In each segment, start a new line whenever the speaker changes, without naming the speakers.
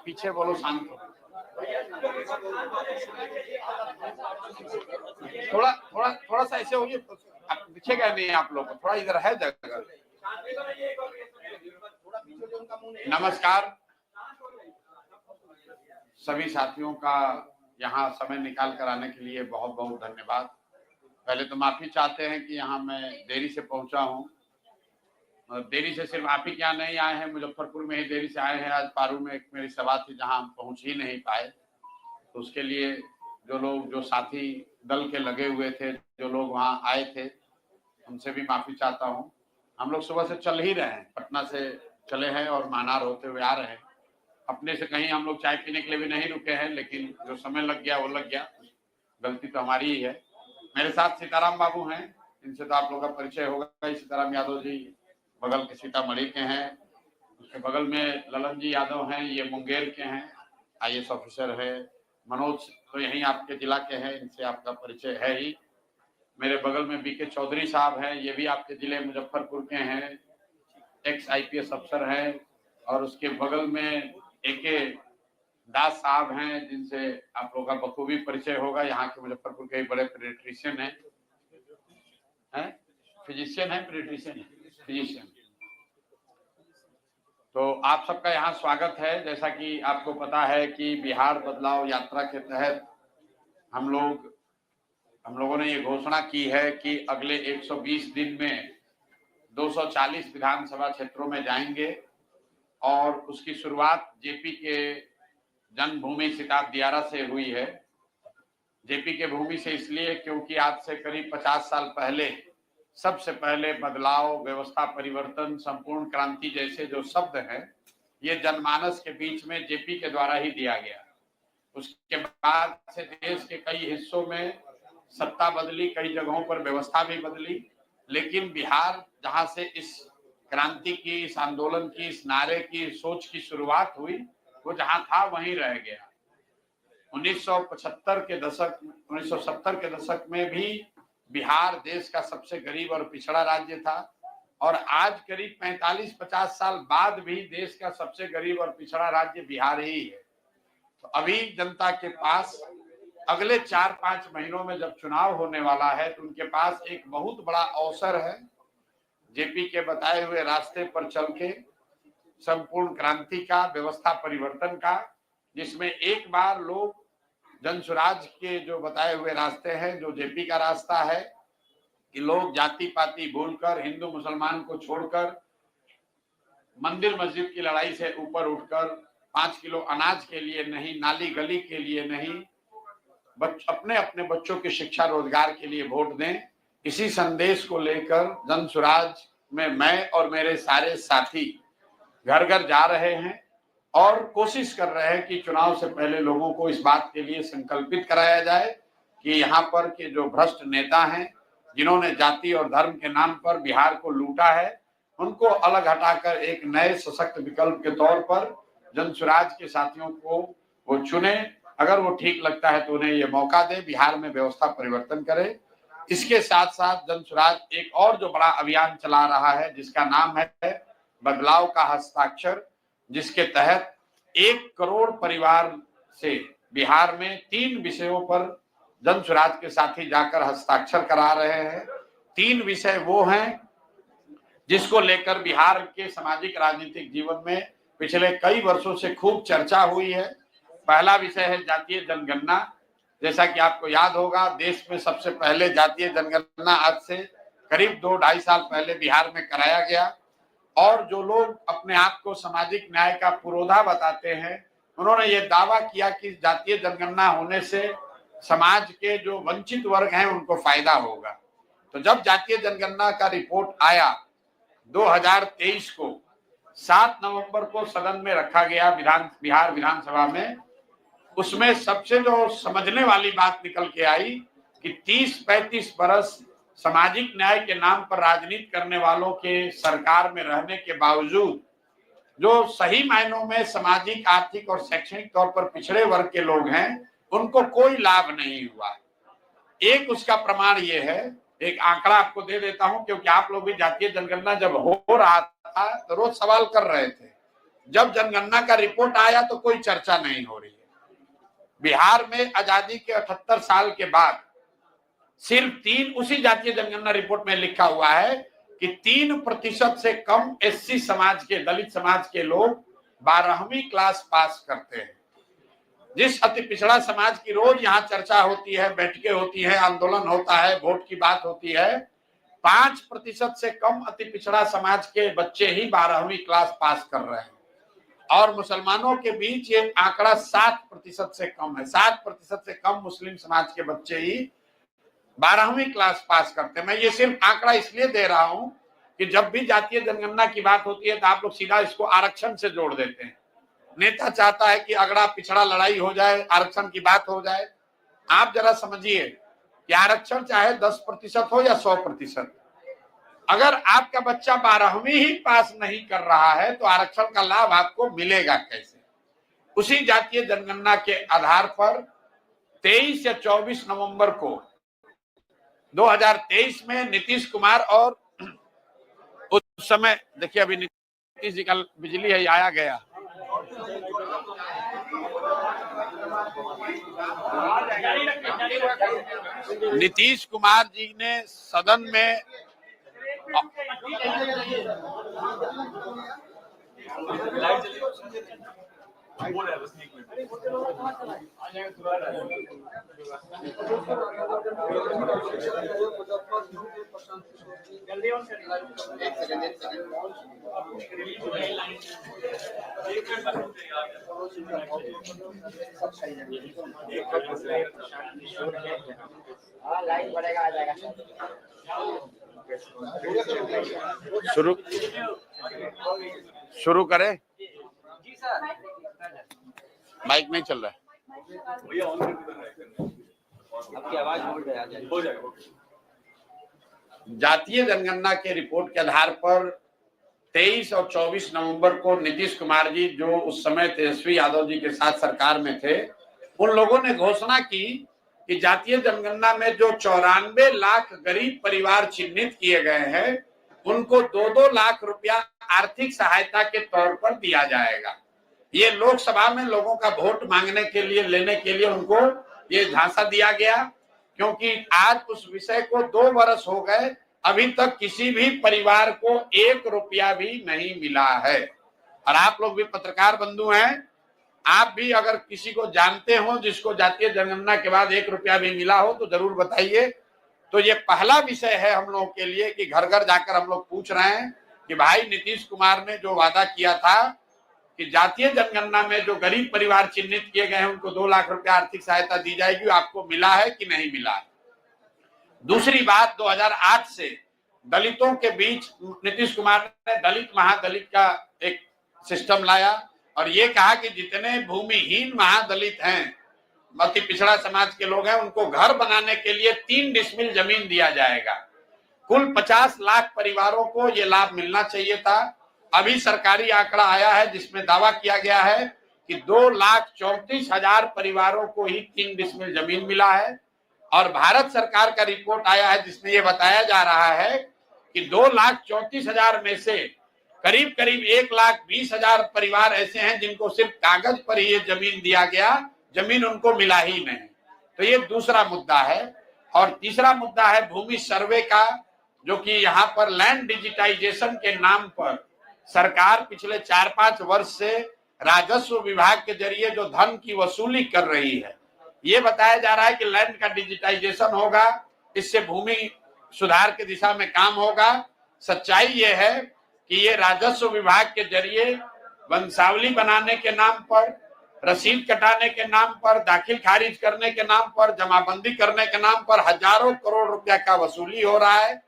पीछे बोलो, शांत हो। थोड़ा सा ऐसे होइए, दिखेगा नहीं आप लोग को, थोड़ा इधर है जगह। नमस्कार सभी साथियों का, यहाँ समय निकाल कर आने के लिए बहुत बहुत धन्यवाद। पहले तो माफी चाहते हैं कि यहाँ मैं देरी से पहुंचा हूँ। देरी से सिर्फ आप ही क्या नहीं आए हैं, मुजफ्फरपुर में ही देरी से आए हैं। आज पारू में एक मेरी सभा थी जहाँ हम पहुंच ही नहीं पाए, तो उसके लिए जो साथी दल के लगे हुए थे, जो लोग वहाँ आए थे, उनसे भी माफी चाहता हूँ। हम लोग सुबह से चल ही रहे हैं, पटना से चले हैं और मानार होते हुए आ रहे हैं। अपने से कहीं हम लोग चाय पीने के लिए भी नहीं रुके हैं, लेकिन जो समय लग गया वो लग गया, गलती तो हमारी ही है। मेरे साथ सीताराम बाबू हैं, इनसे तो आप लोगों का परिचय होगा। सीताराम यादव जी बगल के सीतामढ़ी के हैं, उसके बगल में ललन जी यादव हैं, ये मुंगेर के हैं, IAS ऑफिसर है। मनोज तो यहीं आपके जिला के हैं, इनसे आपका परिचय है ही। मेरे बगल में BK चौधरी साहब हैं, ये भी आपके जिले मुजफ्फरपुर के हैं, ex IPS अफसर हैं। और उसके बगल में AK दास साहब हैं, जिनसे आप लोगों का बखूबी परिचय होगा। यहाँ के मुजफ्फरपुर के बड़े पेडियाट्रिशियन हैं, फिजिशियन है, पेडियाट्रिशियन है, फिजिशियन। तो आप सबका यहाँ स्वागत है। जैसा कि आपको पता है कि बिहार बदलाव यात्रा के तहत हम लोगों ने ये घोषणा की है कि अगले 120 दिन में 240 विधानसभा क्षेत्रों में जाएंगे। और उसकी शुरुआत JP के जन्मभूमि सिताब दियारा से हुई है। JP के भूमि से इसलिए क्योंकि आज से करीब 50 साल पहले सबसे पहले बदलाव, व्यवस्था परिवर्तन, संपूर्ण क्रांति जैसे जो शब्द हैं, ये जनमानस के बीच में JP के द्वारा ही दिया गया। उसके बाद से देश के कई हिस्सों में सत्ता बदली, कई जगहों पर व्यवस्था भी बदली, लेकिन बिहार जहां से इस क्रांति की, इस आंदोलन की, इस नारे की, सोच की शुरुआत हुई, वो जहां था वहीं रह गया। 1970 के दशक में भी बिहार देश का सबसे गरीब और पिछड़ा राज्य था, और आज करीब 45-50 साल बाद भी देश का सबसे गरीब और पिछड़ा राज्य बिहार ही है। तो अभी जनता के पास अगले 4-5 महीनों में जब चुनाव होने वाला है, तो उनके पास एक बहुत बड़ा अवसर है JP के बताए हुए रास्ते पर चल के संपूर्ण क्रांति का, व्यवस्था परिवर्तन का, जिसमें एक बार लोग जनसुराज के जो बताए हुए रास्ते हैं, जो JP का रास्ता है कि लोग जाति पाति भूलकर, हिंदू मुसलमान को छोड़कर, मंदिर मस्जिद की लड़ाई से ऊपर उठकर 5 किलो अनाज के लिए नहीं, नाली गली के लिए नहीं, अपने अपने बच्चों की शिक्षा रोजगार के लिए वोट दें। इसी संदेश को लेकर जनसुराज में मैं और मेरे सारे साथी घर घर जा रहे हैं और कोशिश कर रहे हैं कि चुनाव से पहले लोगों को इस बात के लिए संकल्पित कराया जाए कि यहाँ पर के जो भ्रष्ट नेता हैं, जिन्होंने जाति और धर्म के नाम पर बिहार को लूटा है, उनको अलग हटाकर एक नए सशक्त विकल्प के तौर पर जनसुराज के साथियों को वो चुने। अगर वो ठीक लगता है तो उन्हें ये मौका दे, बिहार में व्यवस्था परिवर्तन करे। इसके साथ साथ जनसुराज एक और जो बड़ा अभियान चला रहा है, जिसका नाम है बदलाव का हस्ताक्षर, जिसके तहत 1 करोड़ परिवार से बिहार में 3 विषयों पर जनसुराज के साथी जाकर हस्ताक्षर करा रहे हैं। 3 विषय वो हैं जिसको लेकर बिहार के सामाजिक राजनीतिक जीवन में पिछले कई वर्षों से खूब चर्चा हुई है। पहला विषय है जातीय जनगणना। जैसा कि आपको याद होगा, देश में सबसे पहले जातीय जनगणना आज से करीब 2-2.5 साल पहले बिहार में कराया गया, और जो लोग अपने आप को सामाजिक न्याय का पुरोधा बताते हैं, उन्होंने ये दावा किया कि जातीय जनगणना होने से समाज के जो वंचित वर्ग हैं उनको फायदा होगा। तो जब जातीय जनगणना का रिपोर्ट आया 2023 को, 7 नवंबर को सदन में रखा गया बिहार विधानसभा में, उसमें सबसे जो समझने वाली बात निकल के आई कि 30-35 बरस सामाजिक न्याय के नाम पर राजनीति करने वालों के सरकार में रहने के बावजूद जो सही मायनों में सामाजिक, आर्थिक और शैक्षणिक तौर पर पिछड़े वर्ग के लोग हैं, उनको कोई लाभ नहीं हुआ। एक उसका प्रमाण ये है एक आंकड़ा आपको दे देता हूं, क्योंकि आप लोग भी जातीय जनगणना जब हो रहा था तो रोज सवाल कर रहे थे। जब जनगणना का रिपोर्ट आया तो कोई चर्चा नहीं हो रही है। बिहार में आजादी के 78 साल के बाद सिर्फ 3, उसी जातीय जनगणना रिपोर्ट में लिखा हुआ है कि 3% से कम एससी समाज के, दलित समाज के लोग 12वीं क्लास पास करते हैं। जिस अति पिछड़ा समाज की रोज यहाँ चर्चा होती है, बैठकें होती है, आंदोलन होता है, वोट की बात होती है, 5% से कम अति पिछड़ा समाज के बच्चे ही 12वीं क्लास पास कर रहे हैं। और मुसलमानों के बीच ये आंकड़ा 7% से कम है। 7% से कम मुस्लिम समाज के बच्चे ही 12वीं क्लास पास करते हैं। मैं ये सिर्फ आंकड़ा इसलिए दे रहा हूं कि जब भी जातीय जनगणना की बात होती है तो आप लोग सीधा इसको आरक्षण से जोड़ देते हैं। नेता चाहता है कि अगड़ा पिछड़ा लड़ाई हो जाए, आरक्षण की बात हो जाए। आप जरा समझिए कि आरक्षण चाहे 10% हो या 100%, अगर आपका बच्चा 12वीं ही पास नहीं कर रहा है तो आरक्षण का लाभ आपको मिलेगा कैसे? उसी जातीय जनगणना के आधार पर 23 या 24 नवंबर को 2023 में नीतीश कुमार, और उस समय देखिए अभी नीतीश जी का बिजली है आया गया, नीतीश कुमार जी ने सदन में शुरू करें। माइक नहीं चल रहा है, आपकी आवाज हो जाएगा। जातीय जनगणना के रिपोर्ट के आधार पर 23 और 24 नवंबर को नीतीश कुमार जी, जो उस समय तेजस्वी यादव जी के साथ सरकार में थे, उन लोगों ने घोषणा की कि जातीय जनगणना में जो 94 लाख गरीब परिवार चिन्हित किए गए हैं उनको 2-2 लाख रुपया आर्थिक सहायता के तौर पर दिया जाएगा। ये लोकसभा में लोगों का वोट मांगने के लिए, लेने के लिए उनको ये झांसा दिया गया, क्योंकि आज उस विषय को 2 वर्ष हो गए, अभी तक किसी भी परिवार को 1 रुपया भी नहीं मिला है। और आप लोग भी पत्रकार बंधु हैं, आप भी अगर किसी को जानते हो जिसको जातीय जनगणना के बाद 1 रुपया भी मिला हो तो जरूर बताइए। तो ये पहला विषय है हम लोगों के लिए कि घर घर जाकर हम लोग पूछ रहे हैं कि भाई नीतीश कुमार ने जो वादा किया था कि जातीय जनगणना में जो गरीब परिवार चिन्हित किए गए हैं उनको 2 लाख रुपया आर्थिक सहायता दी जाएगी, आपको मिला है कि नहीं मिला है? दूसरी बात, 2008 से दलितों के बीच नीतीश कुमार ने दलित महादलित का एक सिस्टम लाया और ये कहा कि जितने भूमिहीन महादलित हैं, अति पिछड़ा समाज के लोग हैं, उनको घर बनाने के लिए 3 डिसमिल जमीन दिया जाएगा। कुल 50 लाख परिवारों को ये लाभ मिलना चाहिए था। अभी सरकारी आंकड़ा आया है जिसमें दावा किया गया है कि 2,34,000 परिवारों को ही 3 डिसमिल जमीन मिला है। और भारत सरकार का रिपोर्ट आया है जिसमें यह बताया जा रहा है कि 2,34,000 में से करीब करीब 1,20,000 परिवार ऐसे हैं जिनको सिर्फ कागज पर ही ये जमीन दिया गया, जमीन उनको मिला ही नहीं। तो ये दूसरा मुद्दा है। और तीसरा मुद्दा है भूमि सर्वे का, जो कि यहाँ पर लैंड डिजिटाइजेशन के नाम पर सरकार पिछले 4-5 वर्ष से राजस्व विभाग के जरिए जो धन की वसूली कर रही है, ये बताया जा रहा है कि लैंड का डिजिटाइजेशन होगा, इससे भूमि सुधार की दिशा में काम होगा। सच्चाई ये है कि ये राजस्व विभाग के जरिए वंशावली बनाने के नाम पर, रसीद कटाने के नाम पर, दाखिल खारिज करने के नाम पर, जमाबंदी करने के नाम पर हजारों करोड़ रुपया का वसूली हो रहा है।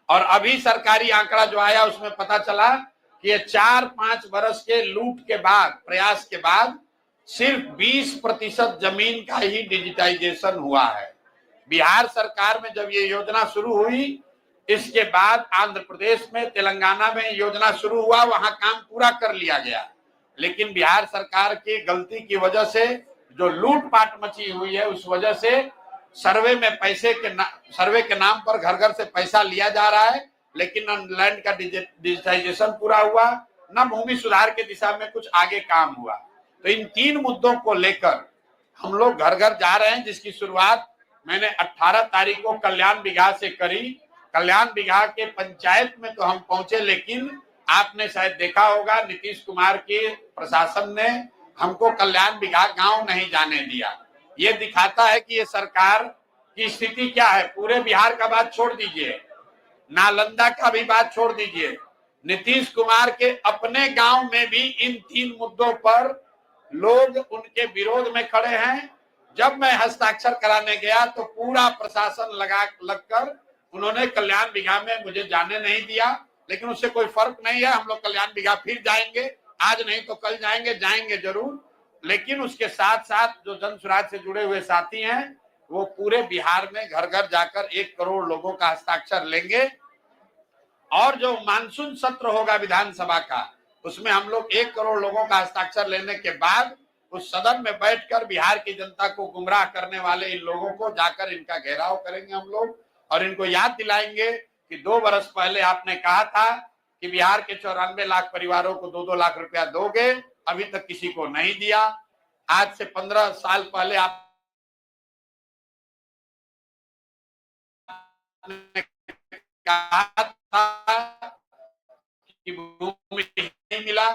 और अभी सरकारी आंकड़ा जो आया उसमें पता चला कि ये 4-5 वर्ष के लूट के बाद, प्रयास के बाद सिर्फ 20% जमीन का ही डिजिटाइजेशन हुआ है। बिहार सरकार में जब ये योजना शुरू हुई, इसके बाद आंध्र प्रदेश में, तेलंगाना में योजना शुरू हुआ, वहां काम पूरा कर लिया गया। लेकिन बिहार सरकार की गलती की वजह से जो लूटपाट मची हुई है, उस वजह से सर्वे के नाम पर घर घर से पैसा लिया जा रहा है, लेकिन न लैंड का डिजिटाइजेशन पूरा हुआ, न भूमि सुधार के दिशा में कुछ आगे काम हुआ। तो इन 3 मुद्दों को लेकर हम लोग घर घर जा रहे हैं, जिसकी शुरुआत मैंने 18 तारीख को कल्याण बिघा से करी। कल्याण बिघा के पंचायत में तो हम पहुंचे, लेकिन आपने शायद देखा होगा नीतीश कुमार के प्रशासन ने हमको कल्याण बिघा गांव नहीं जाने दिया। ये दिखाता है कि ये सरकार की स्थिति क्या है। पूरे बिहार का बात छोड़ दीजिए, नालंदा का भी बात छोड़ दीजिए, नीतीश कुमार के अपने गांव में भी इन 3 मुद्दों पर लोग उनके विरोध में खड़े हैं। जब मैं हस्ताक्षर कराने गया तो पूरा प्रशासन लगकर उन्होंने कल्याण बिघा में मुझे जाने नहीं दिया, लेकिन उससे कोई फर्क नहीं है। हम लोग कल्याण बिघा फिर जाएंगे, आज नहीं तो कल जाएंगे जरूर। लेकिन उसके साथ साथ जो जन स्वराज से जुड़े हुए साथी हैं वो पूरे बिहार में घर घर जाकर 1 करोड़ लोगों का हस्ताक्षर लेंगे। और जो मानसून सत्र होगा विधानसभा का, उसमें हम लोग 1 करोड़ लोगों का हस्ताक्षर लेने के बाद उस सदन में बैठकर बिहार की जनता को गुमराह करने वाले इन लोगों को जाकर इनका घेराव करेंगे हम लोग, और इनको याद दिलाएंगे कि 2 वर्ष पहले आपने कहा था कि बिहार के 94 लाख परिवारों को 2-2 लाख रुपया दोगे, अभी तक किसी को नहीं दिया। आज से 15 साल पहले आपने कहा था कि भूमि नहीं मिला।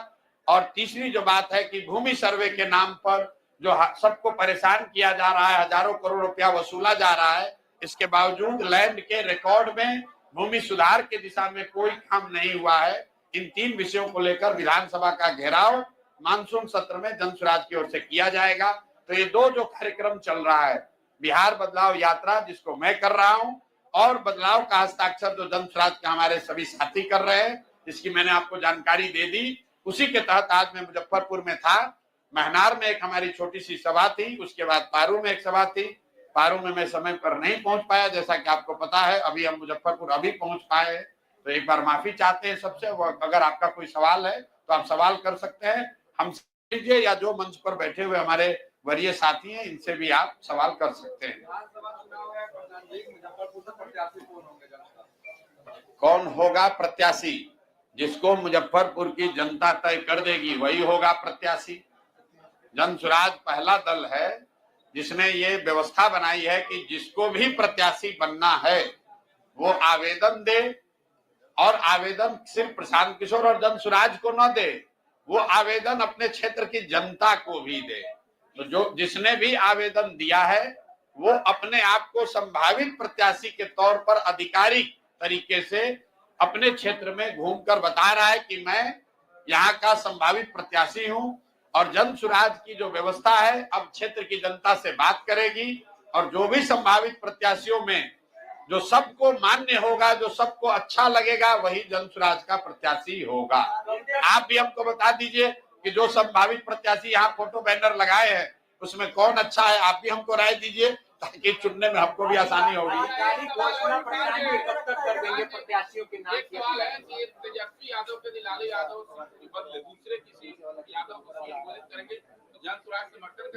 और तीसरी जो बात है कि भूमि सर्वे के नाम पर जो सबको परेशान किया जा रहा है, हजारों करोड़ रुपया वसूला जा रहा है, इसके बावजूद लैंड के रिकॉर्ड में भूमि सुधार की दिशा में कोई काम नहीं हुआ है। इन 3 विषयों को लेकर विधानसभा का घेराव मानसून सत्र में जन स्वराज की ओर से किया जाएगा। तो ये 2 जो कार्यक्रम चल रहा है, बिहार बदलाव यात्रा जिसको मैं कर रहा हूं, और बदलाव का हस्ताक्षर जो जन स्वराज के हमारे सभी साथी कर रहे हैं, जिसकी मैंने आपको जानकारी दे दी, उसी के तहत आज मैं मुजफ्फरपुर में था। महनार में एक हमारी छोटी सी सभा थी, उसके बाद पारू में एक सभा थी। पारू में मैं समय पर नहीं पहुंच पाया, जैसा कि आपको पता है। अभी हम मुजफ्फरपुर अभी पहुंच पाए हैं, तो एक बार माफी चाहते हैं सबसे। अगर आपका कोई सवाल है तो आप सवाल कर सकते हैं हमसे लीजिए, या जो मंच पर बैठे हुए हमारे वरीय साथी हैं इनसे भी आप सवाल कर सकते हैं। कौन होगा प्रत्याशी? जिसको मुजफ्फरपुर की जनता तय कर देगी वही होगा प्रत्याशी। जन स्वराज पहला दल है जिसने ये व्यवस्था बनाई है कि जिसको भी प्रत्याशी बनना है वो आवेदन दे, और आवेदन सिर्फ प्रशांत किशोर और जन स्वराज को न दे, वो आवेदन अपने क्षेत्र की जनता को भी दे। तो जिसने भी आवेदन दिया है वो अपने आप को संभावित प्रत्याशी के तौर पर आधिकारिक तरीके से अपने क्षेत्र में घूमकर बता रहा है कि मैं यहाँ का संभावित प्रत्याशी हूं। और जन स्वराज की जो व्यवस्था है, अब क्षेत्र की जनता से बात करेगी, और जो भी संभावित प्रत्याशियों में जो सबको मान्य होगा, जो सबको अच्छा लगेगा, वही जन स्वराज का प्रत्याशी होगा। आप भी हमको बता दीजिए कि जो संभावित प्रत्याशी यहाँ फोटो बैनर लगाए हैं उसमें कौन अच्छा है, आप भी हमको राय दीजिए ताकि चुनने में हमको भी आसानी होगी। प्रत्याशियों के नाम तेजस्वी यादव के लालू यादव दूसरे किसी यादव को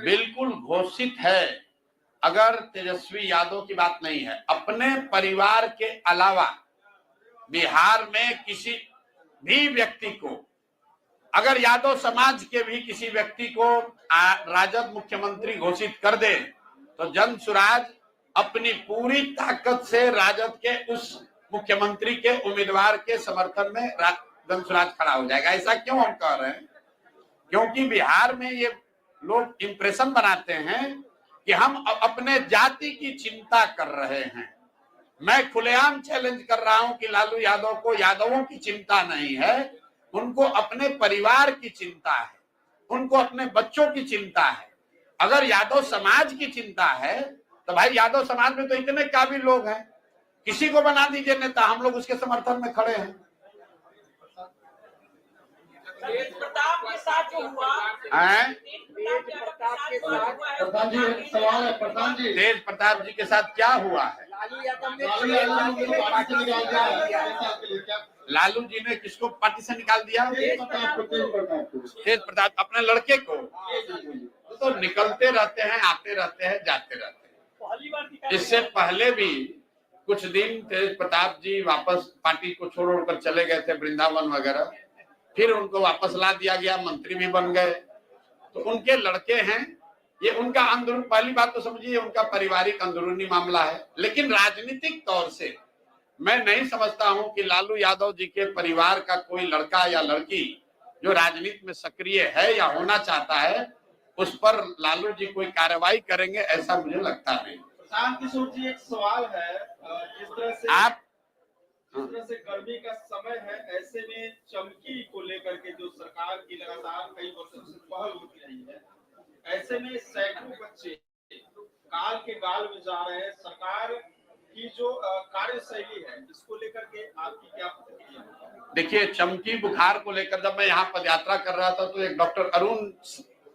बिल्कुल घोषित है। अगर तेजस्वी यादव की बात नहीं है, अपने परिवार के अलावा बिहार में किसी भी व्यक्ति को, अगर यादव समाज के भी किसी व्यक्ति को राजद मुख्यमंत्री घोषित कर दे तो जन स्वराज अपनी पूरी ताकत से राजद के उस मुख्यमंत्री के उम्मीदवार के समर्थन में जन स्वराज खड़ा हो जाएगा। ऐसा क्यों हम कह रहे हैं? क्योंकि बिहार में ये लोग इंप्रेशन बनाते हैं कि हम अपने जाति की चिंता कर रहे हैं। मैं खुलेआम चैलेंज कर रहा हूं कि लालू यादव को यादवों की चिंता नहीं है, उनको अपने परिवार की चिंता है, उनको अपने बच्चों की चिंता है। अगर यादव समाज की चिंता है तो भाई यादव समाज में तो इतने काबिल लोग हैं, किसी को बना दीजिए नेता, हम लोग उसके समर्थन में खड़े हैं। तेज प्रताप के साथ जो हुआ है, प्रधान जी सवाल है, प्रधान जी तेज प्रताप जी के साथ क्या हुआ है? लालू जी ने किसको पार्टी से निकाल दिया? तेज प्रताप अपने लड़के को। तो निकलते रहते हैं, आते रहते हैं, जाते रहते हैं। इससे पहले भी कुछ दिन तेज प्रताप जी वापस पार्टी को छोड़ कर चले गए थे वृंदावन वगैरह, फिर उनको वापस ला दिया गया, मंत्री भी बन गए। तो उनके लड़के हैं, ये उनका अंदरून, पहली बात तो समझिए उनका पारिवारिक अंदरूनी मामला है। लेकिन राजनीतिक तौर से मैं नहीं समझता हूं कि लालू यादव जी के परिवार का कोई लड़का या लड़की जो राजनीति में सक्रिय है या होना चाहता है, उस पर लालू जी कोई कार्रवाई करेंगे, ऐसा मुझे लगता नहीं।
प्रशांत किशोर जी, एक सवाल है, जिस तरह से गर्मी का समय है, ऐसे में चमकी को लेकर के जो सरकार की लगातार कई वर्षों से पहल होती रही है, ऐसे में सैकड़ों बच्चे काल के गाल में जा रहे हैं। सरकार की जो कार्यशैली है, इसको लेकर के आपकी क्या प्रतिक्रिया?
देखिए, चमकी बुखार को लेकर जब मैं यहाँ पदयात्रा कर रहा था तो एक डॉक्टर अरुण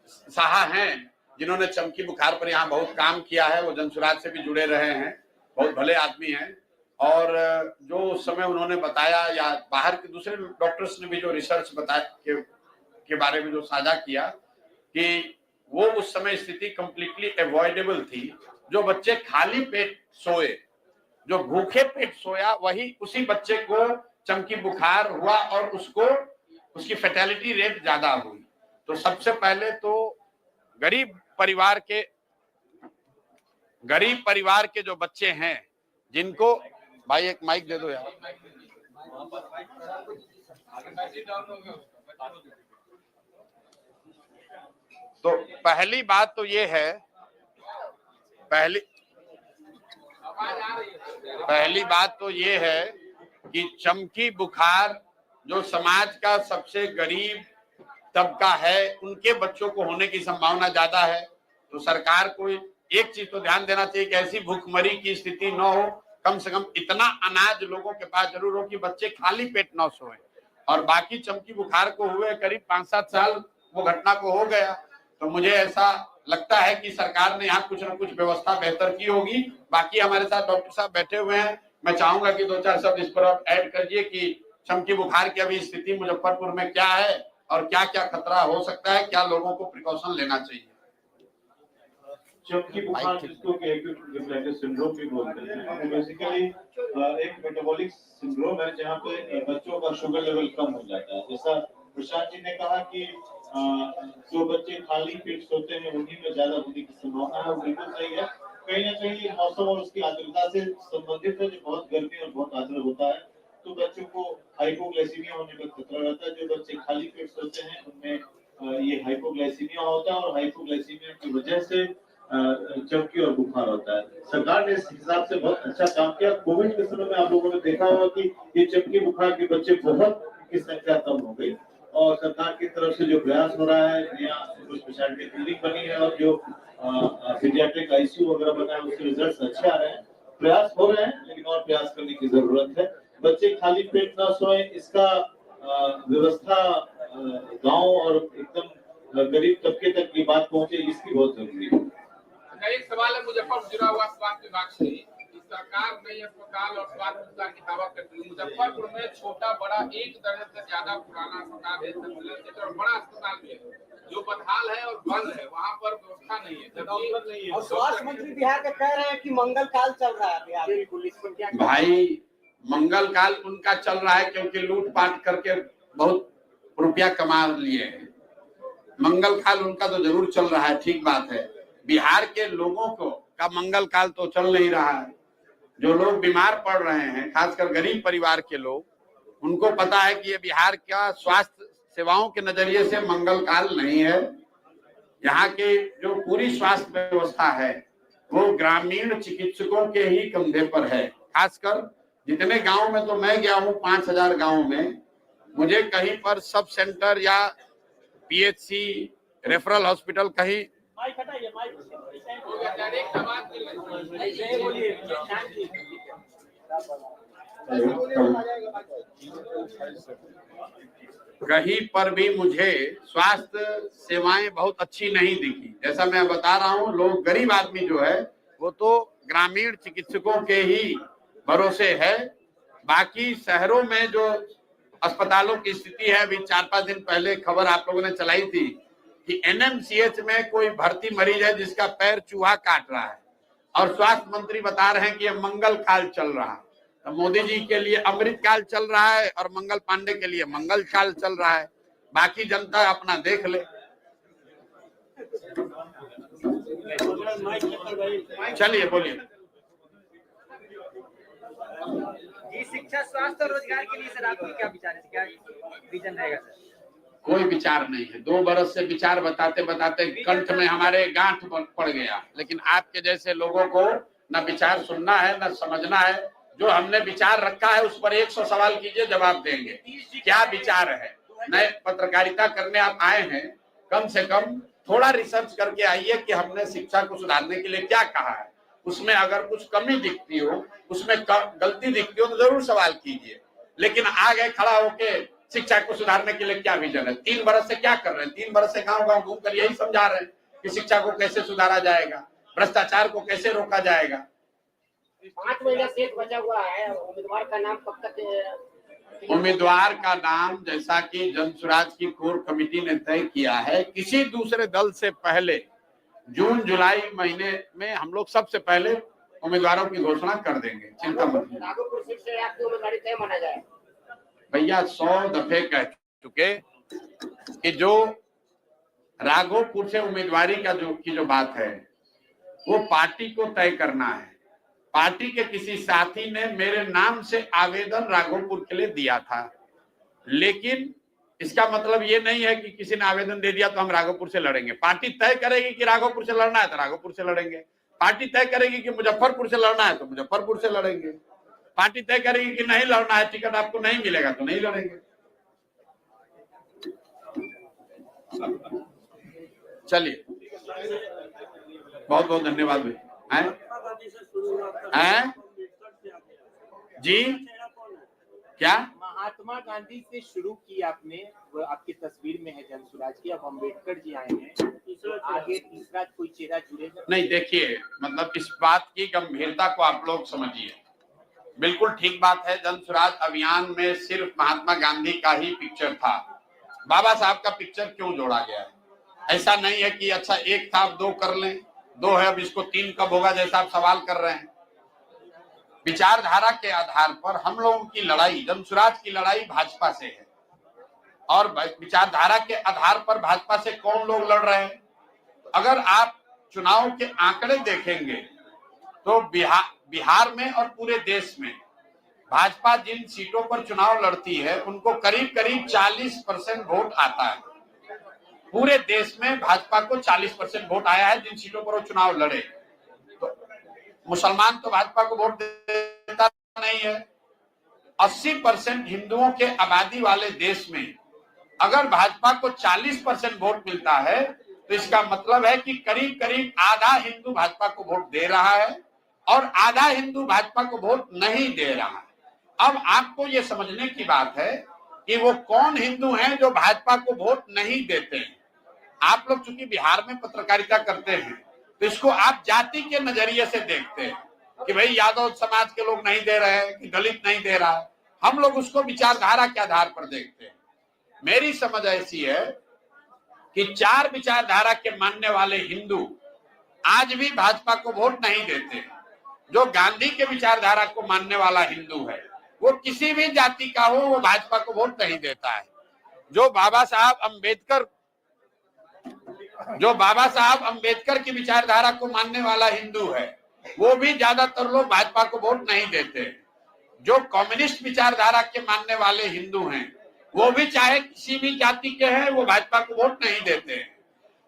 साहा हैं जिन्होंने चमकी बुखार पर यहाँ बहुत काम किया है, वो जनसुराज से भी जुड़े रहे हैं, बहुत भले आदमी हैं। और जो उस समय उन्होंने बताया, या बाहर के दूसरे डॉक्टर्स ने भी जो रिसर्च बताया के बारे में जो साझा किया, कि वो उस समय स्थिति कंप्लीटली अवॉइडेबल थी। जो बच्चे खाली पेट सोए, जो भूखे पेट सोया, वही उसी बच्चे को चमकी बुखार हुआ और उसकी फैटेलिटी रेट ज्यादा हुई। तो सबसे पहले तो गरीब परिवार के जो बच्चे हैं, जिनको, भाई एक माइक दे दो यार। तो पहली बात तो ये है, पहली बात तो ये है कि चमकी बुखार जो समाज का सबसे गरीब तबका है, उनके बच्चों को होने की संभावना ज्यादा है। तो सरकार को एक चीज तो ध्यान देना चाहिए कि ऐसी भूखमरी की स्थिति न हो, कम से कम इतना अनाज लोगों के पास जरूर हो कि बच्चे खाली पेट न सोए। और बाकी चमकी बुखार को हुए करीब 5-7 साल वो घटना को हो गया। तो मुझे ऐसा लगता है कि सरकार ने यहाँ कुछ न कुछ व्यवस्था बेहतर की होगी। बाकी हमारे साथ डॉक्टर साहब बैठे हुए हैं, मैं चाहूंगा कि 2-4 शब्द इस पर ऐड करिए कि चमकी बुखार की अभी स्थिति मुजफ्फरपुर में क्या है और क्या क्या खतरा हो सकता है, क्या लोगों को प्रिकॉशन लेना चाहिए।
चमकी बुखार जिसको कि एक्यूट हेपेटाइटिस सिंड्रोम भी बोलते हैं, वो बेसिकली एक मेटाबॉलिक सिंड्रोम है जहाँ पे बच्चों का शुगर लेवल कम हो जाता है। जैसा प्रशांत जी ने कहा कि जो बच्चे खाली पेट सोते हैं उन्हीं में ज्यादा होने की संभावना है, बिल्कुल सही है। कहीं ना कहीं मौसम और उसकी आर्द्रता से संबंधित है, जो बहुत गर्मी और बहुत आर्द्र होता है तो बच्चों को हाइपोग्लाइसीमिया होने का खतरा रहता है। जो बच्चे खाली पेट सोते हैं उनमें ये हाइपोग्लाइसीमिया होता है और हाइपोग्लाइसीमिया की वजह से चमकी और बुखार होता है। सरकार ने इस हिसाब से बहुत अच्छा काम किया। कोविड के समय में आप लोगों ने देखा होगा कि ये चमकी बुखार के बच्चे बहुत की संख्या कम हो गई और सरकार की तरफ से जो प्रयास हो रहा है, नया स्पेशलिटी क्लिनिक बनी है और जो पीडियाट्रिक आईसीयू वगैरह बना है, उसके रिजल्ट्स अच्छे आ रहे हैं। प्रयास हो रहे हैं लेकिन और प्रयास करने की जरूरत है। बच्चे खाली पेट ना सोए, इसका व्यवस्था गांव और एकदम गरीब तबके तक की बात पहुंचे, इसकी बहुत जरूरी है।
एक सवाल है मुजफ्फरपुर जुड़ा हुआ स्वास्थ्य विभाग से। सरकार नई अस्पताल और स्वास्थ्य विभाग की दावा करती है। मुजफ्फरपुर में छोटा बड़ा 1 दर्जन से ज्यादा पुराना अस्पताल है और बड़ा अस्पताल भी है जो बदहाल है और बंद है, वहाँ पर व्यवस्था नहीं है।
और स्वास्थ्य मंत्री बिहार के कह रहे हैं कि मंगल काल चल रहा है बिहार में। पुलिस पर क्या
भाई, मंगल काल उनका चल रहा है क्योंकि लूटपाट करके बहुत रुपया कमा लिए हैं। मंगल काल उनका तो जरूर चल रहा है, ठीक बात है। बिहार के लोगों को का मंगल काल तो चल नहीं रहा है। जो लोग बीमार पड़ रहे हैं, खासकर गरीब परिवार के लोग, उनको पता है कि ये बिहार का स्वास्थ्य सेवाओं के नजरिए से मंगल काल नहीं है। यहाँ के जो पूरी स्वास्थ्य व्यवस्था है वो ग्रामीण चिकित्सकों के ही कंधे पर है। खासकर जितने गांव में तो मैं गया हूँ, 5000 गांव में, मुझे कहीं पर सब सेंटर या पीएचसी रेफरल हॉस्पिटल कहीं कहीं पर भी मुझे स्वास्थ्य सेवाएं बहुत अच्छी नहीं दिखी। जैसा मैं बता रहा हूँ, लोग गरीब आदमी जो है वो तो ग्रामीण चिकित्सकों के ही भरोसे है। बाकी शहरों में जो अस्पतालों की स्थिति है, अभी 4-5 दिन पहले खबर आप लोगों ने चलाई थी कि एनएमसीएच में कोई भर्ती मरीज है जिसका पैर चूहा काट रहा है और स्वास्थ्य मंत्री बता रहे हैं कि यह मंगल काल चल रहा है। तो मोदी जी के लिए अमृत काल चल रहा है और मंगल पांडे के लिए मंगल काल चल रहा है। बाकी जनता अपना देख ले। चलिए बोलिए।
जी, शिक्षा, स्वास्थ्य और रोजगार के लिए सर आपके क्या विचार है, क्या विजन रहेगा सर?
कोई विचार नहीं है। 2 बरस से विचार बताते बताते कंठ में हमारे गांठ पड़ गया, लेकिन आपके जैसे लोगों को न विचार सुनना है न समझना है। जो हमने विचार रखा है उस पर 100 सवाल कीजिए, जवाब देंगे। क्या विचार है? नए पत्रकारिता करने आप आए हैं, कम से कम थोड़ा रिसर्च करके आइए कि हमने शिक्षा को सुधारने के लिए क्या कहा है। उसमें अगर कुछ कमी दिखती हो, उसमें गलती दिखती हो तो जरूर सवाल कीजिए। लेकिन आगे खड़ा होके शिक्षा को सुधारने के लिए क्या विजन है? 3 बरस से क्या कर रहे हैं? 3 बरस से गांव-गांव घूम कर यही समझा रहे हैं कि शिक्षा को कैसे सुधारा जाएगा, भ्रष्टाचार को कैसे रोका जाएगा।
5 महीना शेष बचा हुआ है, उम्मीदवार का नाम कब तक?
उम्मीदवार का नाम जैसा कि जन स्वराज की कोर कमेटी ने तय किया है, किसी दूसरे दल से पहले जून जुलाई महीने में हम लोग सबसे पहले उम्मीदवारों की घोषणा कर देंगे। चिंता मत कीजिए।
राघोपुर सीट से आपकी उम्मीदवारी तय माना जाए।
भैया 100 दफे कह चुके कि जो राघोपुर से उम्मीदवारी का जो बात है वो पार्टी को तय करना है। पार्टी के किसी साथी ने मेरे नाम से आवेदन राघोपुर के लिए दिया था, लेकिन इसका मतलब ये नहीं है कि किसी ने आवेदन दे दिया तो हम राघोपुर से लड़ेंगे। पार्टी तय करेगी कि राघोपुर से लड़ना है तो राघोपुर से लड़ेंगे। पार्टी तय करेगी कि मुजफ्फरपुर से लड़ना है तो मुजफ्फरपुर से लड़ेंगे। पार्टी तय करेगी कि नहीं लड़ना है, टिकट आपको नहीं मिलेगा तो नहीं लड़ेंगे। चलिए, बहुत बहुत धन्यवाद भाई। हैं जी, क्या
महात्मा गांधी से शुरू की आपने, वो आपकी तस्वीर में है जन स्वराज की, अब अम्बेडकर जी आए हैं, आगे तीसरा कोई चेहरा जुड़ेगा?
नहीं, देखिए, मतलब इस बात की गंभीरता को आप लोग समझिए। बिल्कुल ठीक बात है, जन स्वराज अभियान में सिर्फ महात्मा गांधी का ही पिक्चर था। बाबा साहब का पिक्चर क्यों जोड़ा गया है? ऐसा नहीं है कि अच्छा 1 था अब 2 कर लें, 2 है अब इसको 3 कब होगा, जैसा आप सवाल कर रहे हैं। विचारधारा के आधार पर हम लोगों की लड़ाई, जन स्वराज की लड़ाई भाजपा से है, और विचारधारा के आधार पर भाजपा से कौन लोग लड़ रहे हैं? अगर आप चुनाव के आंकड़े देखेंगे तो बिहार में और पूरे देश में भाजपा जिन सीटों पर चुनाव लड़ती है उनको करीब करीब 40% वोट आता है। पूरे देश में भाजपा को 40% वोट आया है जिन सीटों पर वो चुनाव लड़े। तो मुसलमान तो भाजपा को वोट देता नहीं है। 80% हिंदुओं के आबादी वाले देश में अगर भाजपा को 40% वोट मिलता है तो इसका मतलब है कि करीब करीब आधा हिंदू भाजपा को वोट दे रहा है और आधा हिंदू भाजपा को वोट नहीं दे रहा है। अब आपको ये समझने की बात है कि वो कौन हिंदू हैं जो भाजपा को वोट नहीं देते हैं। आप लोग चूंकि बिहार में पत्रकारिता करते हैं तो इसको आप जाति के नजरिए से देखते हैं कि भाई यादव समाज के लोग नहीं दे रहे हैं कि दलित नहीं दे रहा है। हम लोग उसको विचारधारा के आधार पर देखते हैं। मेरी समझ ऐसी है कि 4 विचारधारा के मानने वाले हिंदू आज भी भाजपा को वोट नहीं देते। जो गांधी के विचारधारा को मानने वाला हिंदू है वो किसी भी जाति का हो वो भाजपा को वोट नहीं देता है। जो बाबा साहब अंबेडकर की विचारधारा को मानने वाला हिंदू है वो भी ज्यादातर लोग भाजपा को वोट नहीं देते। जो कम्युनिस्ट विचारधारा के मानने वाले हिंदू हैं वो भी चाहे किसी भी जाति के हैं वो भाजपा को वोट नहीं देते हैं।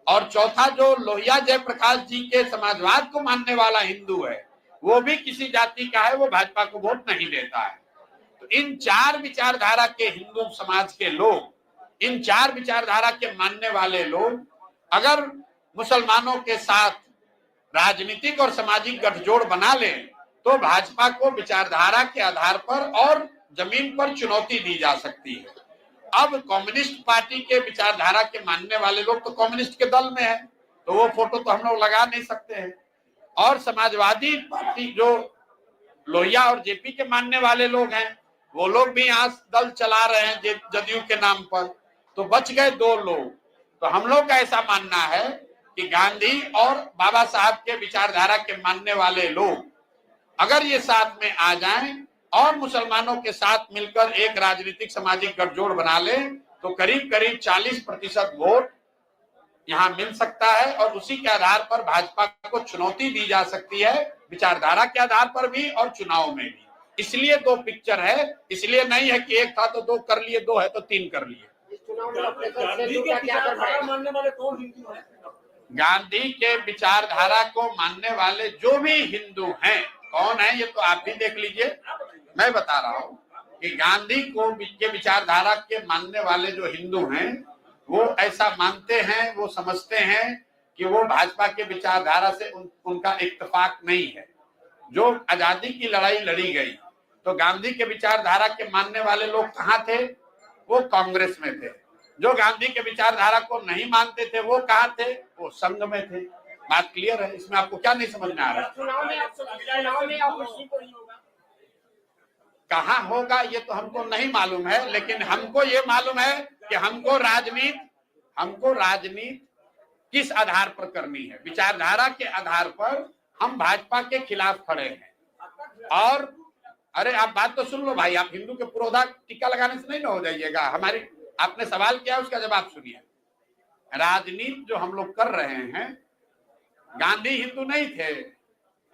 और चौथा जो लोहिया जयप्रकाश जी के समाजवाद को मानने वाला हिंदू है वो भी किसी जाति का है वो भाजपा को वोट नहीं देता है। तो इन 4 विचारधारा के हिंदू समाज के लोग, इन 4 विचारधारा के मानने वाले लोग अगर मुसलमानों के साथ राजनीतिक और सामाजिक गठजोड़ बना लें तो भाजपा को विचारधारा के आधार पर और जमीन पर चुनौती दी जा सकती है। अब कम्युनिस्ट पार्टी के विचारधारा के मानने वाले लोग तो कम्युनिस्ट के दल में है तो वो फोटो तो हम लोग लगा नहीं सकते हैं। और समाजवादी पार्टी जो लोहिया और जेपी के मानने वाले लोग हैं वो लोग भी यहाँ दल चला रहे हैं जदयू के नाम पर, तो बच गए 2 लोग। तो हम लोग का ऐसा मानना है कि गांधी और बाबा साहब के विचारधारा के मानने वाले लोग अगर ये साथ में आ जाएं और मुसलमानों के साथ मिलकर एक राजनीतिक सामाजिक गठजोड़ बना ले तो करीब करीब 40% वोट यहाँ मिल सकता है और उसी के आधार पर भाजपा को चुनौती दी जा सकती है, विचारधारा के आधार पर भी और चुनाव में भी। इसलिए दो पिक्चर है, इसलिए नहीं है कि एक था तो दो कर लिए, दो है तो तीन कर लिए। गांधी के विचारधारा को मानने वाले जो भी हिंदू हैं, कौन है ये तो आप भी देख लीजिए। मैं बता रहा हूँ कि गांधी को के विचारधारा के मानने वाले जो हिंदू हैं वो ऐसा मानते हैं, वो समझते हैं कि वो भाजपा के विचारधारा से उनका इत्तेफाक नहीं है। जो आजादी की लड़ाई लड़ी गई तो गांधी के विचारधारा के मानने वाले लोग कहाँ थे? वो कांग्रेस में थे। जो गांधी के विचारधारा को नहीं मानते थे वो कहाँ थे? वो संघ में थे। बात क्लियर है? इसमें आपको क्या नहीं समझ में आ रहा है? कहाँ होगा ये तो हमको नहीं मालूम है, लेकिन हमको ये मालूम है कि हमको राजनीति किस आधार पर करनी है। विचारधारा के आधार पर हम भाजपा के खिलाफ खड़े हैं। और अरे आप बात तो सुन लो भाई, आप हिंदू के पुरोधा टीका लगाने से नहीं ना हो जाइएगा। हमारी आपने सवाल किया उसका जवाब सुनिए। राजनीति जो हम लोग कर रहे हैं, गांधी हिंदू नहीं थे,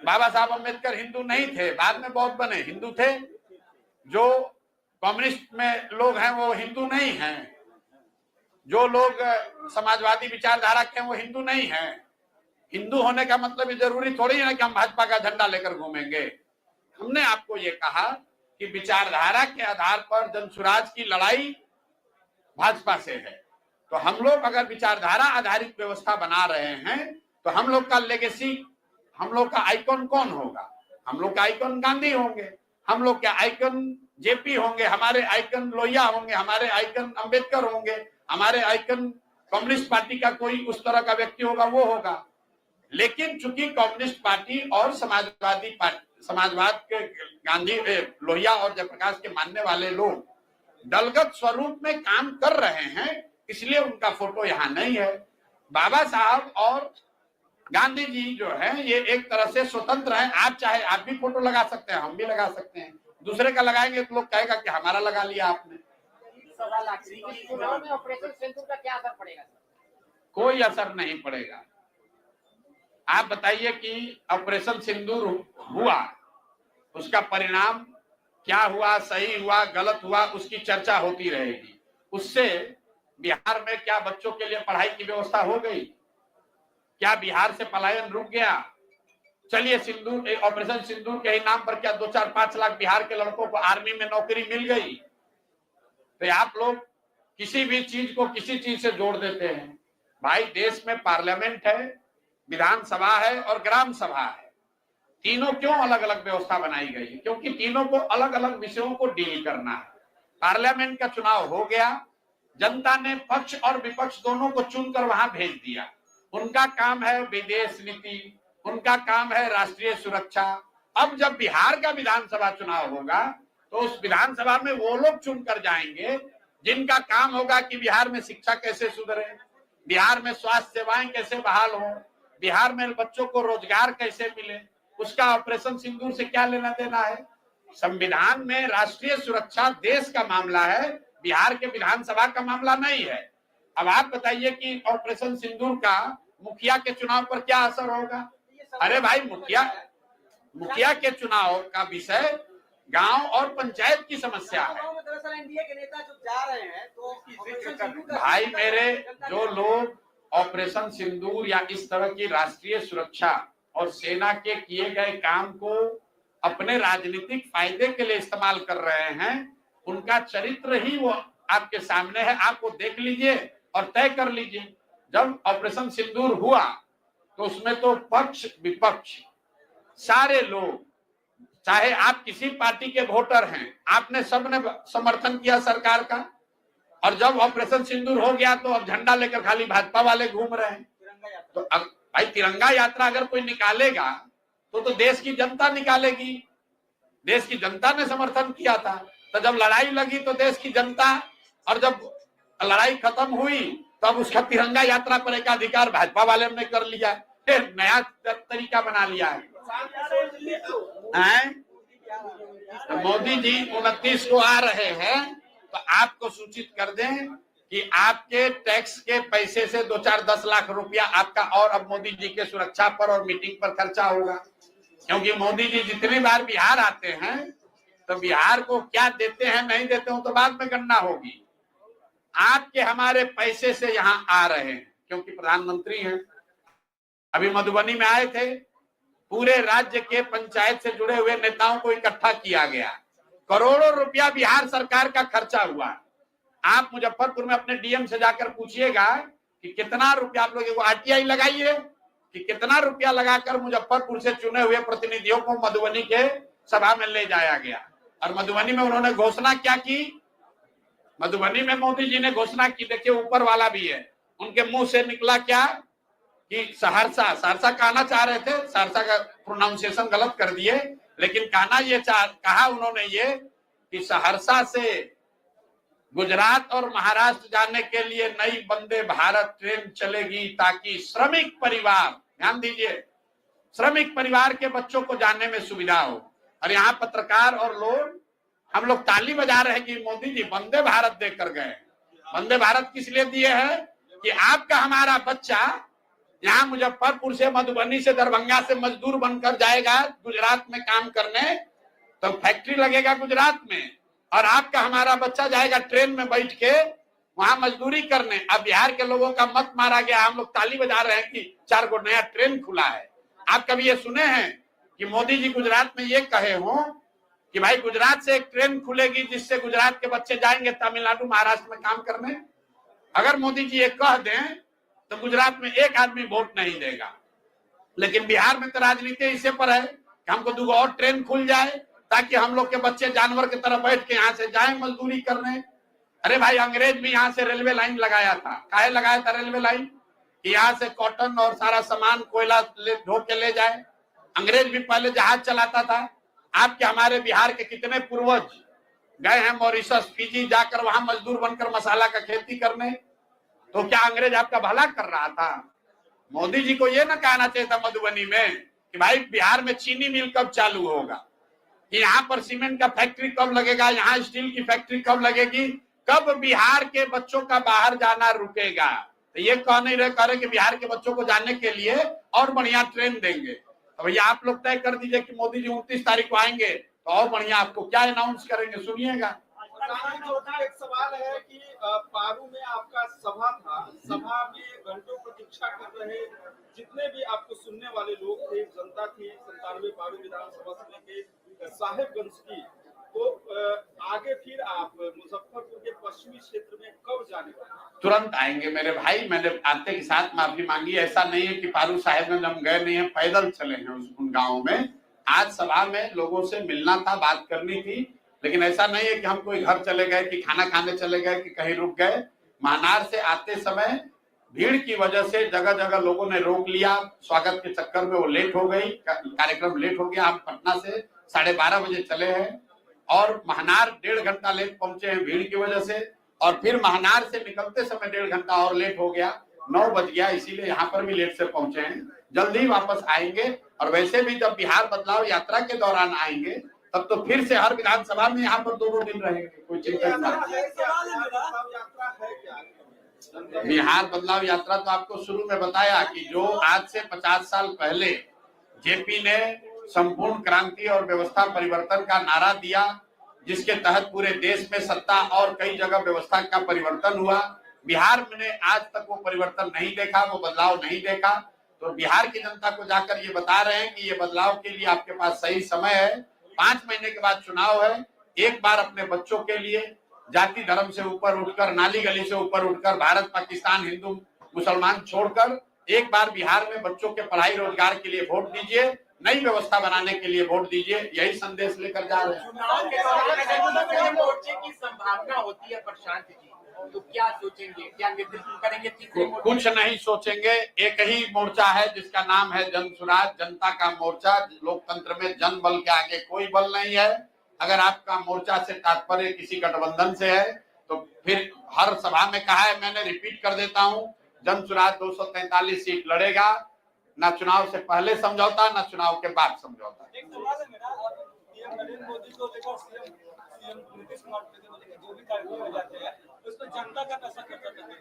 बाबा साहब अम्बेडकर हिंदू नहीं थे, बाद में बौद्ध बने, हिंदू थे। जो कम्युनिस्ट में लोग हैं वो हिंदू नहीं हैं, जो लोग समाजवादी विचारधारा के हैं वो हिंदू नहीं हैं। हिंदू होने का मतलब ये जरूरी थोड़ी है कि हम भाजपा का झंडा लेकर घूमेंगे। हमने आपको ये कहा कि विचारधारा के आधार पर जनसुराज की लड़ाई भाजपा से है, तो हम लोग अगर विचारधारा आधारित व्यवस्था बना रहे हैं तो हम लोग का लेगेसी, हम लोग का आइकन कौन होगा? हम लोग का आइकन गांधी होंगे, हम लोग के आइकन जेपी होंगे, हमारे आइकन लोहिया होंगे, हमारे आइकन अंबेडकर होंगे, हमारे आइकन कम्युनिस्ट पार्टी का कोई उस तरह का व्यक्ति होगा वो होगा। लेकिन चूंकि कम्युनिस्ट पार्टी और समाजवादी पार्टी, समाजवाद के गांधी, लोहिया और जयप्रकाश के मानने वाले लोग दलगत स्वरूप में काम कर रहे हैं, इसलिए उनका फोटो यहाँ नहीं है। बाबा साहब और गांधी जी जो है ये एक तरह से स्वतंत्र हैं। आप चाहे आप भी फोटो लगा सकते हैं, हम भी लगा सकते हैं। दूसरे का लगाएंगे तो लोग कहेगा कि हमारा लगा लिया आपने।
चुनाव में ऑपरेशन सिंदूर का क्या असर पड़ेगा?
कोई असर नहीं पड़ेगा। आप बताइए कि ऑपरेशन सिंदूर हुआ, उसका परिणाम क्या हुआ, सही हुआ, गलत हुआ, उसकी चर्चा होती रहेगी। उससे बिहार में क्या बच्चों के लिए पढ़ाई की व्यवस्था हो गई? क्या बिहार से पलायन रुक गया? चलिए सिंदूर, ऑपरेशन सिंदूर के ही नाम पर क्या 2-4-5 लाख बिहार के लड़कों को आर्मी में नौकरी मिल गई? तो आप लोग किसी भी चीज को किसी चीज से जोड़ देते हैं। भाई देश में पार्लियामेंट है, विधानसभा है और ग्राम सभा है। तीनों क्यों अलग अलग व्यवस्था बनाई गई है? क्योंकि तीनों को अलग अलग विषयों को डील करना है। पार्लियामेंट का चुनाव हो गया, जनता ने पक्ष और विपक्ष दोनों को चुनकर वहां भेज दिया। उनका काम है विदेश नीति, उनका काम है राष्ट्रीय सुरक्षा। अब जब बिहार का विधानसभा चुनाव होगा तो उस विधानसभा में वो लोग चुनकर जाएंगे जिनका काम होगा कि बिहार में शिक्षा कैसे सुधरे, बिहार में स्वास्थ्य सेवाएं कैसे बहाल हो, बिहार में बच्चों को रोजगार कैसे मिले। उसका ऑपरेशन सिंदूर से क्या लेना देना है? संविधान में राष्ट्रीय सुरक्षा देश का मामला है, बिहार के विधानसभा का मामला नहीं है। अब आप बताइए कि ऑपरेशन सिंदूर का मुखिया के चुनाव पर क्या असर होगा? अरे भाई मुखिया के चुनाव का विषय गांव और पंचायत की समस्या है।
एनडीए के नेता जो जा रहे हैं तो
भाई मेरे, जो लोग ऑपरेशन सिंदूर या इस तरह की राष्ट्रीय सुरक्षा और सेना के किए गए काम को अपने राजनीतिक फायदे के लिए इस्तेमाल कर रहे हैं, उनका चरित्र ही वो आपके सामने है। आप वो देख लीजिए और तय कर लीजिए। जब ऑपरेशन सिंदूर हुआ तो उसमें तो पक्ष विपक्ष सारे लोग, चाहे आप किसी पार्टी के वोटर हैं, आपने सबने समर्थन किया सरकार का। और जब ऑपरेशन सिंदूर हो गया तो अब झंडा लेकर खाली भाजपा वाले घूम रहे हैं। तो अब भाई तिरंगा यात्रा अगर कोई निकालेगा तो देश की जनता निकालेगी। देश की जनता ने समर्थन किया था। तो जब लड़ाई लगी तो देश की जनता, और जब लड़ाई खत्म हुई तो अब उसका तिरंगा यात्रा पर एक अधिकार भाजपा वाले ने कर लिया, फिर नया तरीका बना लिया है। तो मोदी जी 29 को आ रहे हैं, तो आपको सूचित कर दें कि आपके टैक्स के पैसे से 2-4-10 लाख रुपया आपका और अब मोदी जी के सुरक्षा पर और मीटिंग पर खर्चा होगा। क्योंकि मोदी जी जितनी बार बिहार आते हैं तो बिहार को क्या देते हैं नहीं देते हो तो बाद में गणना होगी। आपके हमारे पैसे से यहाँ आ रहे हैं क्योंकि प्रधानमंत्री हैं। अभी मधुबनी में आए थे, पूरे राज्य के पंचायत से जुड़े हुए नेताओं को इकट्ठा किया गया, करोड़ों रुपया बिहार सरकार का खर्चा हुआ। आप मुजफ्फरपुर में अपने डीएम से जाकर पूछिएगा कि कितना रुपया आप लोगों को आरटीआई लगाइए कि कितना रुपया लगाकर मुजफ्फरपुर से चुने हुए प्रतिनिधियों को मधुबनी के सभा में ले जाया गया। और मधुबनी में उन्होंने घोषणा क्या की? मधुबनी में मोदी जी ने घोषणा की, देखिए ऊपर वाला भी है, उनके मुंह से निकला क्या कि सहरसा कहना चाह रहे थे, सहरसा का प्रोनाउंसिएशन गलत कर दिए, लेकिन कहा उन्होंने ये कि सहरसा से गुजरात और महाराष्ट्र जाने के लिए नई वंदे भारत ट्रेन चलेगी ताकि श्रमिक परिवार, ध्यान दीजिए, श्रमिक परिवार के बच्चों को जाने में सुविधा हो। और यहाँ पत्रकार और लोग, हम लोग ताली बजा रहे हैं कि मोदी जी वंदे भारत देकर गए। वंदे भारत किस लिए दिए हैं कि आपका हमारा बच्चा यहाँ मुजफ्फरपुर से, मधुबनी से, दरभंगा से मजदूर बनकर जाएगा गुजरात में काम करने, तो फैक्ट्री लगेगा गुजरात में, और आपका हमारा बच्चा जाएगा ट्रेन में बैठ के वहां मजदूरी करने। अब बिहार के लोगों का मत मारा गया, हम लोग ताली बजा रहे हैं कि 4 गो नया ट्रेन खुला है। आप कभी ये सुने हैं कि मोदी जी गुजरात में ये कहे हों कि भाई गुजरात से एक ट्रेन खुलेगी जिससे गुजरात के बच्चे जाएंगे तमिलनाडु महाराष्ट्र में काम करने? अगर मोदी जी ये कह दें तो गुजरात में एक आदमी वोट नहीं देगा। लेकिन बिहार में तो राजनीति इसे पर है कि हमको 2 और ट्रेन खुल जाए ताकि हम लोग के बच्चे जानवर की तरह बैठ के यहाँ से जाए मजदूरी करने। अरे भाई, अंग्रेज भी यहाँ से रेलवे लाइन लगाया था। काहे लगाया था रेलवे लाइन? कि यहाँ से कॉटन और सारा सामान, कोयला ढो के ले जाए। अंग्रेज भी पहले जहाज चलाता था। आपके हमारे बिहार के कितने पूर्वज गए हैं मॉरिशस, फिजी, जाकर वहां मजदूर बनकर मसाला का खेती करने। तो क्या अंग्रेज आपका भला कर रहा था? मोदी जी को ये ना कहना चाहिए था मधुबनी में कि भाई बिहार में चीनी मिल कब चालू होगा, कि यहाँ पर सीमेंट का फैक्ट्री कब लगेगा, यहाँ स्टील की फैक्ट्री कब लगेगी, कब बिहार के बच्चों का बाहर जाना रुकेगा। तो ये कह नहीं रहे कि बिहार के बच्चों को जाने के लिए और बढ़िया ट्रेन देंगे। तो भैया आप लोग तय कर दीजिए कि मोदी जी 29 तारीख को आएंगे तो और बढ़िया आपको क्या अनाउंस करेंगे, सुनिएगा।
एक सवाल है कि पारू में आपका सभा था, सभा में घंटों प्रतीक्षा कर रहे जितने भी आपको सुनने वाले लोग थे, जनता थी 97 पारू विधानसभा से लेके साहेबगंज की, तो आगे फिर आप मुजफ्फरपुर के पश्चिमी क्षेत्र में कब जाने वाले?
तुरंत आएंगे मेरे भाई। मैंने आते के साथ माफी मांगी। ऐसा नहीं है कि पारू साहेबगंज हम गए नहीं है, पैदल चले हैं उन गाँव में। आज सभा में लोगों से मिलना था, बात करनी थी, लेकिन ऐसा नहीं है कि हम कोई घर चले गए, कि खाना खाने चले गए, कि कहीं रुक गए। महानार से आते समय भीड़ की वजह से जगह जगह लोगों ने रोक लिया, स्वागत के चक्कर में वो लेट हो गई, कार्यक्रम लेट हो गया। हम पटना से 12:30 बजे चले हैं और महानार 1.5 घंटा लेट पहुंचे हैं भीड़ की वजह से, और फिर महानार से निकलते समय 1.5 घंटा और लेट हो गया, 9 बज गया, इसीलिए यहाँ पर भी लेट से पहुंचे हैं। जल्दी ही वापस आएंगे। और वैसे भी जब बिहार बदलाव यात्रा के दौरान आएंगे तब तो फिर से हर विधानसभा में यहाँ पर 2 दिन रहेंगे, कोई चिंता नहीं। बिहार बदलाव यात्रा तो आपको शुरू में बताया कि जो आज से 50 साल पहले जेपी ने संपूर्ण क्रांति और व्यवस्था परिवर्तन का नारा दिया, जिसके तहत पूरे देश में सत्ता और कई जगह व्यवस्था का परिवर्तन हुआ। बिहार में आज तक वो परिवर्तन नहीं देखा, वो बदलाव नहीं देखा। तो बिहार की जनता को जाकर ये बता रहे हैं कि ये बदलाव के लिए आपके पास सही समय है। 5 महीने के बाद चुनाव है। एक बार अपने बच्चों के लिए जाति धर्म से ऊपर उठकर, नाली गली से ऊपर उठकर, भारत पाकिस्तान हिंदू मुसलमान छोड़कर एक बार बिहार में बच्चों के पढ़ाई रोजगार के लिए वोट दीजिए, नई व्यवस्था बनाने के लिए वोट दीजिए। यही संदेश लेकर जा रहे हैं।
चुनाव के दौरान मोर्चे की संभावना होती है प्रशांत जी, तो क्या सोचेंगे, क्या नेतृत्व करेंगे?
कुछ नहीं सोचेंगे। एक ही मोर्चा है जिसका नाम है जन सुराज, जनता का मोर्चा। लोकतंत्र में जन बल के आगे कोई बल नहीं है। अगर आपका मोर्चा से तात्पर्य किसी गठबंधन से है तो फिर हर सभा में कहा है, मैंने रिपीट कर देता हूं, जनसुराज 243 सीट लड़ेगा, ना चुनाव से पहले समझौता ना चुनाव के बाद समझौता।
एक सवाल है मेरा, और पीएम नरेंद्र मोदी को लेकर सीएम नीतीश कुमार जो भी कार्यक्रम हो जाते हैं उस पर जनता का कैसा करते हैं?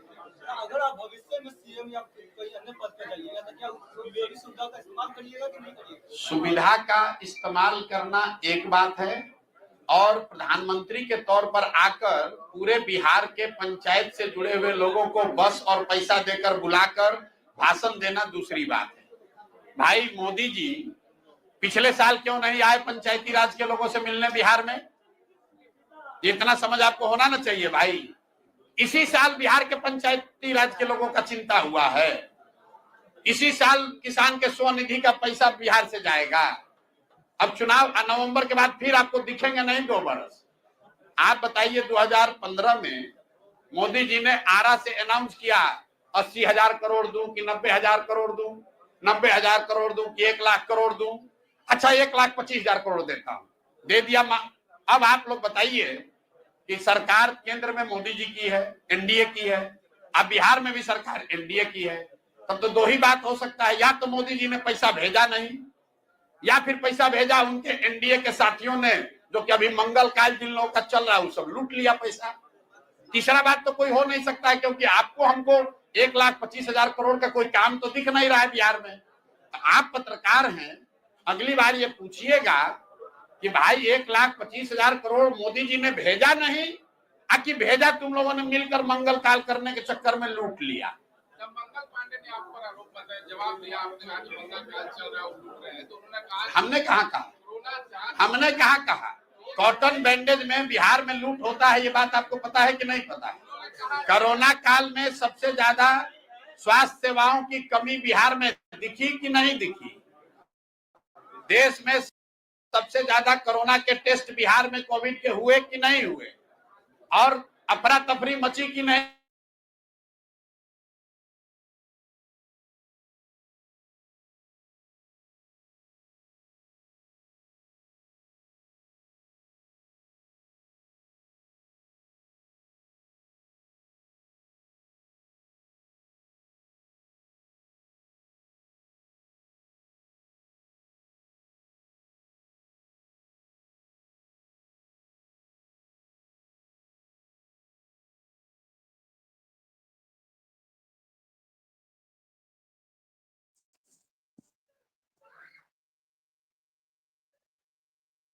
अगर आप भविष्य में सीएम या कोई अन्य पद पर जाइएगा तो क्या विवेकी सुविधा का इस्तेमाल करिएगा कि नहीं करिएगा?
सुविधा का इस्तेमाल करना एक बात है, और प्रधानमंत्री के तौर पर आकर पूरे बिहार के पंचायत से जुड़े हुए लोगों को बस और पैसा देकर बुलाकर भाषण देना दूसरी बात है। भाई मोदी जी पिछले साल क्यों नहीं आए पंचायती राज के लोगों से मिलने बिहार में? इतना समझ आपको होना ना चाहिए भाई। इसी साल बिहार के पंचायती राज के लोगों का चिंता हुआ है, इसी साल किसान के स्वनिधि का पैसा बिहार से जाएगा। अब चुनाव नवंबर के बाद फिर आपको दिखेंगे नहीं 2 बरस। आप बताइए 2015 में मोदी जी ने आरा से अनाउंस किया 80,000 करोड़ दूं कि 90,000 करोड़ दूं, 90,000 करोड़ दूं कि 1 लाख करोड़ दूं। अच्छा 1,25,000 करोड़ देता हूं, दे दिया। अब आप लोग बताइए कि सरकार केंद्र में मोदी जी की है, एनडीए की है, अब बिहार में भी सरकार एनडीए की है, तब तो 2 ही बात हो सकता है, या तो मोदी जी ने पैसा भेजा नहीं, या फिर पैसा भेजा उनके एनडीए के साथियों ने, जो कि अभी मंगल काल जिन लोगों का चल रहा है वो सब लूट लिया पैसा। तीसरा बात तो कोई हो नहीं सकता है, क्योंकि आपको हमको 1,25,000 करोड़ का कोई काम तो दिख नहीं रहा है बिहार में। आप पत्रकार हैं, अगली बार ये पूछिएगा कि भाई 1,25,000 करोड़ मोदी जी ने भेजा नहीं, कि भेजा तुम लोगों ने मिलकर मंगल काल करने के चक्कर में लूट लिया।
जब मंगल पांडे ने आप पर आरोप लगाया, जवाब दिया आपने, आज मंगल काल चल रहा है लूट रहे हैं, तो उन्होंने कहा,
हमने कहा कहा कॉटन बैंडेज में बिहार में लूट होता है, ये बात आपको पता है कि नहीं पता है? कोरोना काल में सबसे ज्यादा स्वास्थ्य सेवाओं की कमी बिहार में दिखी कि नहीं दिखी? देश में सबसे ज्यादा कोरोना के टेस्ट बिहार में कोविड के हुए कि नहीं हुए? और अफरा तफरी मची कि नहीं